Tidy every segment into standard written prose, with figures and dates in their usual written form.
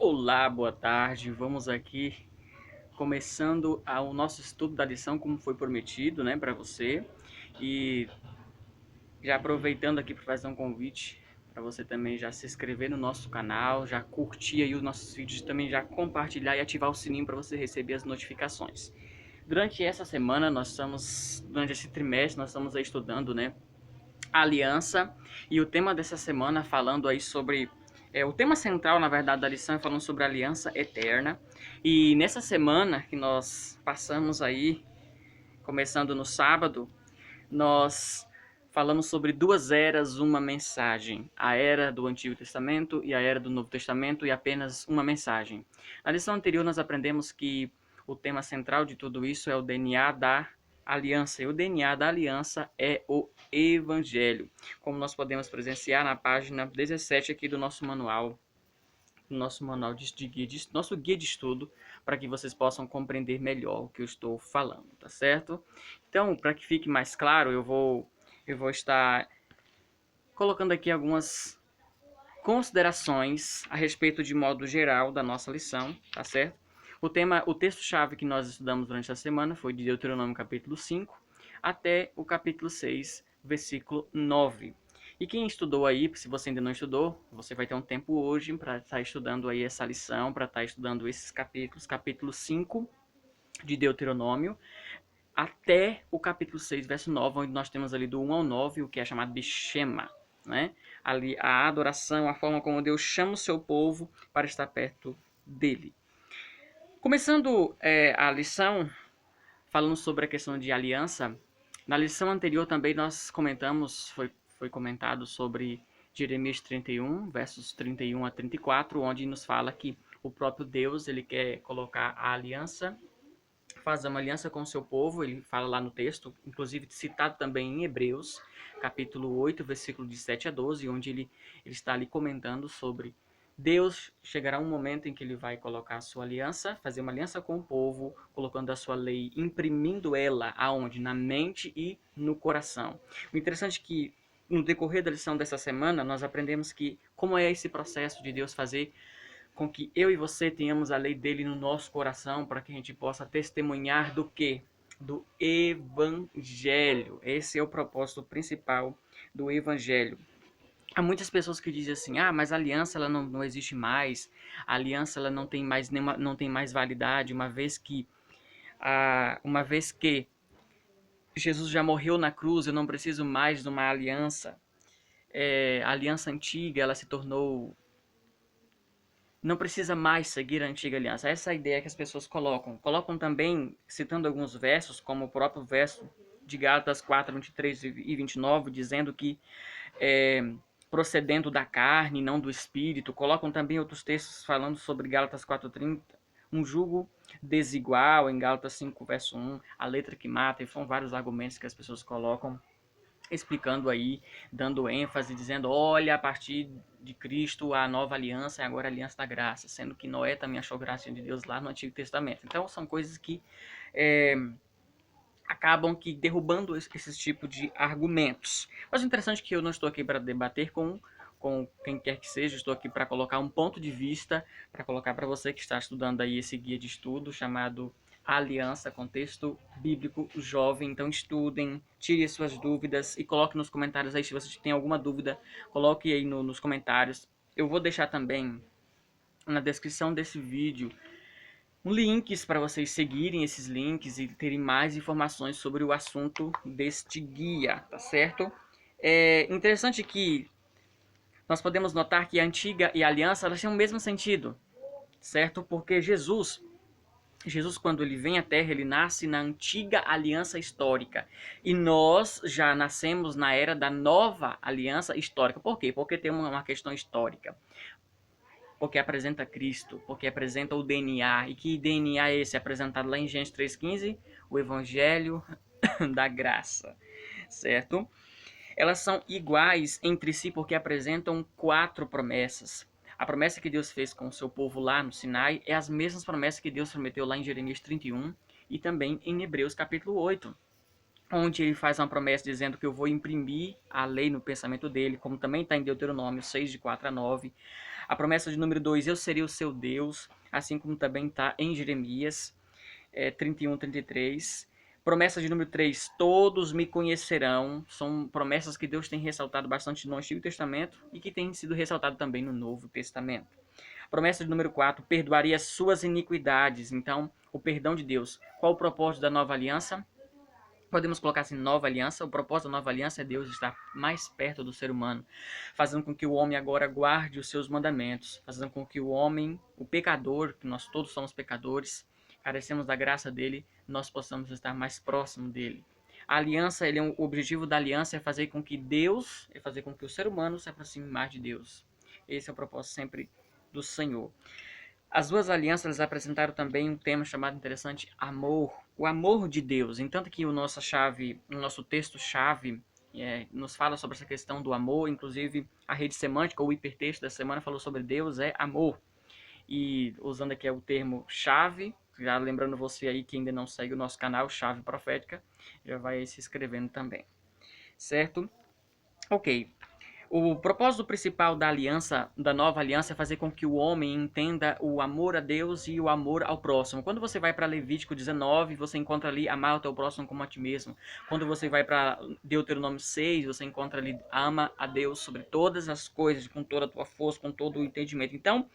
Olá, boa tarde. Vamos aqui começando o nosso estudo da lição como foi prometido, né, para você. E já aproveitando aqui para fazer um convite para você também já se inscrever no nosso canal, já curtir aí os nossos vídeos, também já compartilhar e ativar o sininho para você receber as notificações. Durante essa semana durante esse trimestre nós estamos aí estudando, né, aliança, e o tema dessa semana falando aí sobre o tema central, na verdade, da lição é falando sobre a aliança eterna. E nessa semana que nós passamos aí, começando no sábado, nós falamos sobre duas eras, uma mensagem: a era do Antigo Testamento e a era do Novo Testamento, e apenas uma mensagem. Na lição anterior nós aprendemos que o tema central de tudo isso é o DNA da aliança, e o DNA da aliança é o Evangelho, como nós podemos presenciar na página 17 aqui do nosso manual nosso guia de estudo, para que vocês possam compreender melhor o que eu estou falando, tá certo? Então, para que fique mais claro, eu vou estar colocando aqui algumas considerações a respeito de modo geral da nossa lição, tá certo? O texto-chave que nós estudamos durante a semana foi de Deuteronômio capítulo 5 até o capítulo 6, versículo 9. E quem estudou aí, se você ainda não estudou, você vai ter um tempo hoje para estar estudando aí essa lição, para estar estudando esses capítulos, capítulo 5 de Deuteronômio, até o capítulo 6, verso 9, onde nós temos ali do 1 ao 9, o que é chamado de Shema, né? Ali a adoração, a forma como Deus chama o seu povo para estar perto dele. Começando a lição, falando sobre a questão de aliança, na lição anterior também nós comentamos, foi comentado sobre Jeremias 31, versos 31 a 34, onde nos fala que o próprio Deus ele quer colocar a aliança, fazer uma aliança com o seu povo. Ele fala lá no texto, inclusive citado também em Hebreus, capítulo 8, versículo de 7 a 12, onde ele está ali comentando sobre Deus. Chegará um momento em que ele vai colocar a sua aliança, fazer uma aliança com o povo, colocando a sua lei, imprimindo ela aonde? Na mente e no coração. O interessante é que no decorrer da lição dessa semana, nós aprendemos que como é esse processo de Deus fazer com que eu e você tenhamos a lei dele no nosso coração, para que a gente possa testemunhar do quê? Do Evangelho. Esse é o propósito principal do Evangelho. Há muitas pessoas que dizem assim: ah, mas a aliança ela não existe mais, a aliança ela não tem mais validade, uma vez que Jesus já morreu na cruz, eu não preciso mais de uma aliança. A aliança antiga ela se tornou, não precisa mais seguir a antiga aliança. Essa é a ideia que as pessoas colocam. Colocam também, citando alguns versos, como o próprio verso de Gálatas 4, 23 e 29, dizendo que procedendo da carne, não do espírito. Colocam também outros textos falando sobre Gálatas 4:30, um jugo desigual, em Gálatas 5, verso 1, a letra que mata, e são vários argumentos que as pessoas colocam explicando aí, dando ênfase, dizendo: olha, a partir de Cristo a nova aliança é agora a aliança da graça, sendo que Noé também achou graça de Deus lá no Antigo Testamento. Então são coisas que acabam que derrubando esses tipos de argumentos. Mas o interessante é que eu não estou aqui para debater com quem quer que seja, estou aqui para colocar um ponto de vista, para colocar para você que está estudando aí esse guia de estudo chamado Aliança, Contexto Bíblico Jovem. Então estudem, tire suas dúvidas e coloque nos comentários aí se você tem alguma dúvida, coloque aí nos comentários. Eu vou deixar também na descrição desse vídeo links para vocês seguirem esses links e terem mais informações sobre o assunto deste guia, tá certo? É interessante que nós podemos notar que a antiga e a aliança elas têm o mesmo sentido, certo? Porque Jesus quando ele vem à Terra, ele nasce na antiga aliança histórica. E nós já nascemos na era da nova aliança histórica. Por quê? Porque tem uma questão histórica. Porque apresenta Cristo, porque apresenta o DNA. E que DNA é esse? Apresentado lá em Gênesis 3,15, o Evangelho da Graça, certo? Elas são iguais entre si porque apresentam 4 promessas. A promessa que Deus fez com o seu povo lá no Sinai é as mesmas promessas que Deus prometeu lá em Jeremias 31 e também em Hebreus capítulo 8. onde ele faz uma promessa dizendo que eu vou imprimir a lei no pensamento dele, como também está em Deuteronômio 6, de 4 a 9. A promessa de número 2, eu serei o seu Deus, assim como também está em Jeremias 31, 33. Promessa de número 3, todos me conhecerão. São promessas que Deus tem ressaltado bastante no Antigo Testamento e que tem sido ressaltado também no Novo Testamento. Promessa de número 4, perdoaria as suas iniquidades. Então, o perdão de Deus. Qual o propósito da nova aliança? Podemos colocar assim, nova aliança. O propósito da nova aliança é Deus estar mais perto do ser humano, fazendo com que o homem agora guarde os seus mandamentos, fazendo com que o homem, o pecador, que nós todos somos pecadores, carecemos da graça dele, nós possamos estar mais próximo dele. A aliança, o objetivo da aliança é fazer com que Deus, é fazer com que o ser humano se aproxime mais de Deus. Esse é o propósito sempre do Senhor. As duas alianças apresentaram também um tema chamado interessante, amor, o amor de Deus. Entanto que o nosso texto-chave nos fala sobre essa questão do amor, inclusive a rede semântica, ou o hipertexto da semana falou sobre Deus é amor. E usando aqui o termo chave, já lembrando você aí que ainda não segue o nosso canal, Chave Profética, já vai se inscrevendo também. Certo? Ok. O propósito principal da aliança, da nova aliança, é fazer com que o homem entenda o amor a Deus e o amor ao próximo. Quando você vai para Levítico 19, você encontra ali amar o teu próximo como a ti mesmo. Quando você vai para Deuteronômio 6, você encontra ali ama a Deus sobre todas as coisas, com toda a tua força, com todo o entendimento. Então,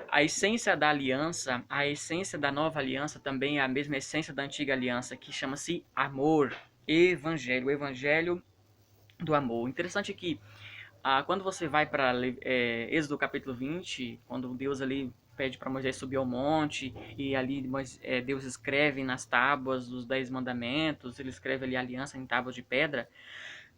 a essência da aliança, a essência da nova aliança também é a mesma essência da antiga aliança, que chama-se amor, evangelho, o evangelho do amor. Interessante que quando você vai para Êxodo capítulo 20, quando Deus ali pede para Moisés subir ao monte, e ali Deus escreve nas tábuas os 10 mandamentos, ele escreve ali a aliança em tábuas de pedra.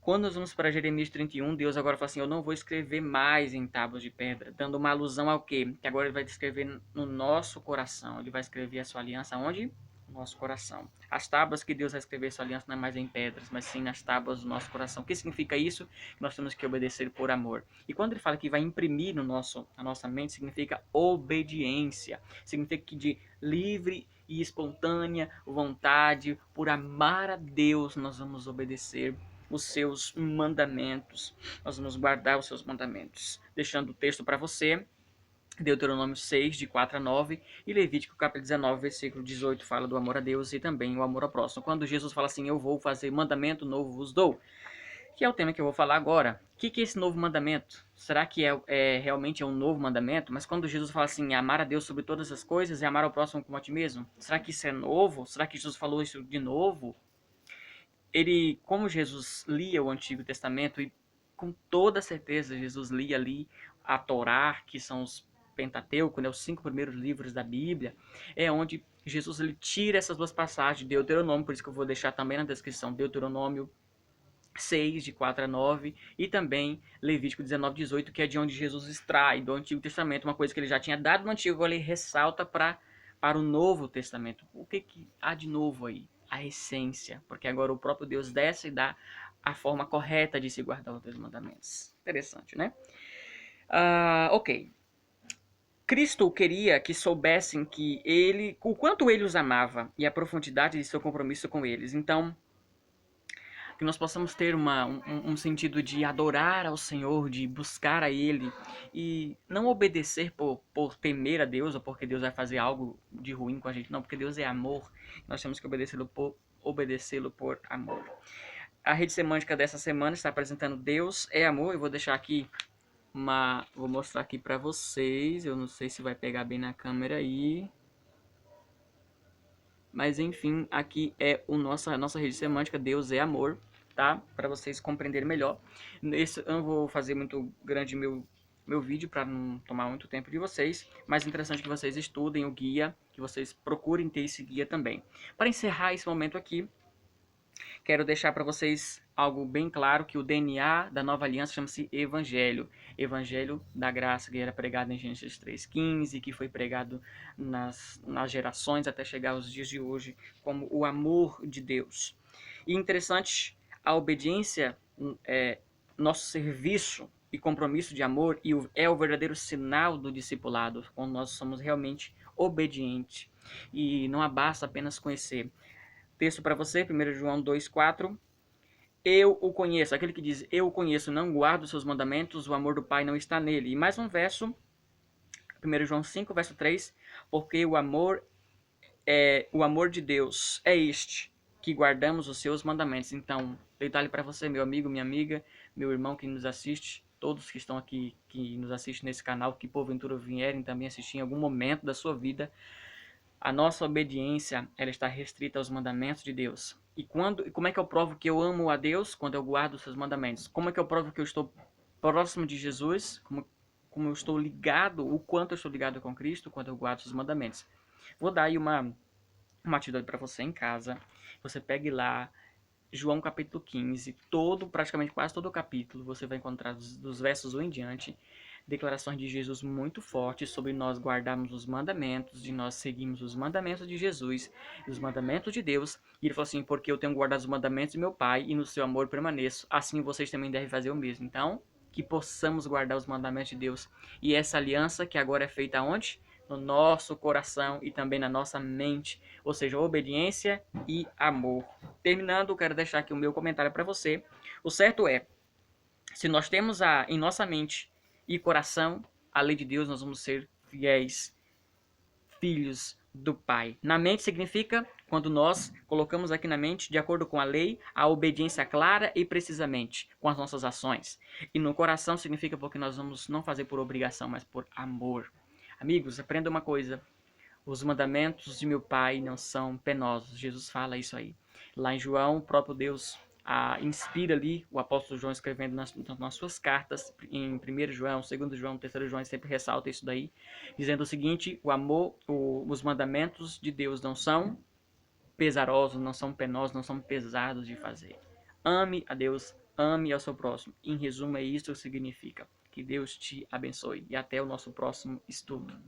Quando nós vamos para Jeremias 31, Deus agora fala assim, eu não vou escrever mais em tábuas de pedra, dando uma alusão ao quê? Que agora ele vai escrever no nosso coração, ele vai escrever a sua aliança onde? No nosso coração. As tábuas que Deus vai escrever sua aliança não é mais em pedras, mas sim nas tábuas do nosso coração. O que significa isso? Que nós temos que obedecer por amor. E quando ele fala que vai imprimir na nossa mente, significa obediência. Significa que de livre e espontânea vontade, por amar a Deus, nós vamos obedecer os seus mandamentos. Nós vamos guardar os seus mandamentos. Deixando o texto para você, Deuteronômio 6, de 4 a 9, e Levítico capítulo 19, versículo 18, fala do amor a Deus e também o amor ao próximo. Quando Jesus fala assim, eu vou fazer mandamento novo vos dou, que é o tema que eu vou falar agora. O que é esse novo mandamento? Será que realmente é um novo mandamento? Mas quando Jesus fala assim, amar a Deus sobre todas as coisas e amar ao próximo como a ti mesmo, será que isso é novo? Será que Jesus falou isso de novo? Ele, como Jesus lia o Antigo Testamento, e com toda certeza Jesus lia ali a Torá, que são os Pentateuco, né, os 5 primeiros livros da Bíblia, é onde Jesus ele tira essas duas passagens de Deuteronômio, por isso que eu vou deixar também na descrição, Deuteronômio 6, de 4 a 9, e também Levítico 19, 18, que é de onde Jesus extrai do Antigo Testamento uma coisa que ele já tinha dado no Antigo, agora ele ressalta para o Novo Testamento. O que há de novo aí? A essência, porque agora o próprio Deus desce e dá a forma correta de se guardar os 10 mandamentos. Interessante, né? Ok. Cristo queria que soubessem que ele, o quanto ele os amava e a profundidade de seu compromisso com eles. Então, que nós possamos ter um sentido de adorar ao Senhor, de buscar a Ele e não obedecer por temer a Deus ou porque Deus vai fazer algo de ruim com a gente, não, porque Deus é amor, nós temos que obedecê-lo por amor. A rede semântica dessa semana está apresentando Deus é amor, eu vou deixar aqui vou mostrar aqui para vocês, eu não sei se vai pegar bem na câmera aí. Mas enfim, aqui é a nossa rede semântica, Deus é amor, tá? Para vocês compreenderem melhor. Eu não vou fazer muito grande meu vídeo para não tomar muito tempo de vocês, mas é interessante que vocês estudem o guia, que vocês procurem ter esse guia também. Para encerrar esse momento aqui, quero deixar para vocês algo bem claro, que o DNA da nova aliança chama-se Evangelho. Evangelho da graça, que era pregado em Gênesis 3,15, que foi pregado nas gerações até chegar aos dias de hoje, como o amor de Deus. E interessante, a obediência, nosso serviço e compromisso de amor é o verdadeiro sinal do discipulado, quando nós somos realmente obedientes. E não basta apenas conhecer. texto para você, 1 João 2,4. Eu o conheço, aquele que diz eu o conheço, não guarda os seus mandamentos, o amor do Pai não está nele. E mais um verso, 1 João 5, verso 3, porque o amor de Deus é este, que guardamos os seus mandamentos. Então, detalhe para você, meu amigo, minha amiga, meu irmão que nos assiste, todos que estão aqui, que nos assistem nesse canal, que porventura vierem também assistir em algum momento da sua vida, a nossa obediência, ela está restrita aos mandamentos de Deus. E como é que eu provo que eu amo a Deus? Quando eu guardo os seus mandamentos. Como é que eu provo que eu estou próximo de Jesus? Como eu estou ligado, o quanto eu estou ligado com Cristo quando eu guardo os seus mandamentos. Vou dar aí uma atividade para você em casa. Você pegue lá João capítulo 15, praticamente quase todo o capítulo, você vai encontrar dos versos 1 em diante, declarações de Jesus muito fortes sobre nós guardarmos os mandamentos, de nós seguirmos os mandamentos de Jesus, os mandamentos de Deus. E ele falou assim, porque eu tenho guardado os mandamentos de meu Pai e no seu amor permaneço, assim vocês também devem fazer o mesmo. Então, que possamos guardar os mandamentos de Deus. E essa aliança que agora é feita onde? No nosso coração e também na nossa mente, ou seja, obediência e amor. Terminando, quero deixar aqui o meu comentário para você. O certo é, se nós temos em nossa mente e coração a lei de Deus, nós vamos ser fiéis filhos do Pai. Na mente significa quando nós colocamos aqui na mente, de acordo com a lei, a obediência clara e precisamente com as nossas ações. E no coração significa porque nós vamos não fazer por obrigação, mas por amor. Amigos, aprenda uma coisa. Os mandamentos de meu Pai não são penosos. Jesus fala isso aí. Lá em João, o próprio Deus inspira ali o apóstolo João escrevendo nas suas cartas, em 1 João, 2 João, 3 João, ele sempre ressalta isso daí, dizendo o seguinte, os mandamentos de Deus não são pesarosos, não são penosos, não são pesados de fazer. Ame a Deus, ame ao seu próximo. Em resumo, é isso que significa. Que Deus te abençoe. E até o nosso próximo estudo.